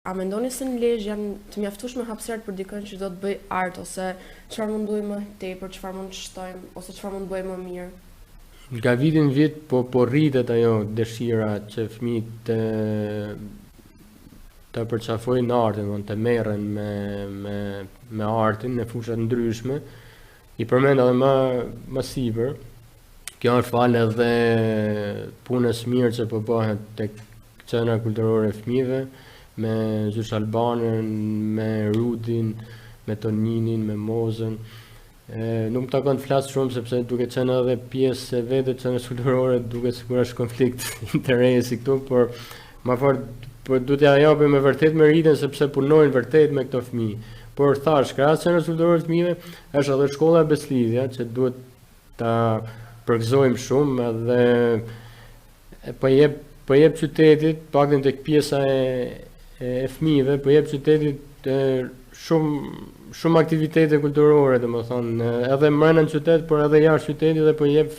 a mendoni se në Lezhë janë të mjaftueshme hapësirat për dikën që do të bëj art, ose çfarë mund bëjmë më tepër, çfarë mund të shtojmë, ose çfarë mund bëjmë më mirë? Nga viti në vit po rritet ajo dëshira që fëmijët të përqafojnë artin, të merren me artin në fusha të ndryshme. I përmend edhe më sipër. Kjo është falë edhe punës mirë që po bëhet tek Qendra Kulturore e Fëmijëve, me Gjysh Albanën, me Rudin, me Toninin, me Mozën. Nuk më takon të flas shumë sepse duke qenë edhe pjesë e vetë të Qendrës Kulturore, duke sikur është konflikt interesi këtu, por më fort duhet ja japim me vërtet meritën sepse punojnë vërtet me këto fëmijë. Por thash, krahas Qendrës Kulturore të Fëmijëve është edhe shkolla e Beslidhja që duhet ta përgëzojmë shumë edhe po jep qytetit, paktën tek pjesa e fëmijëve, po jep qytetit shumë aktivitete kulturore, domethënë, edhe brenda në qytet, por edhe jashtë qytetit, dhe po jep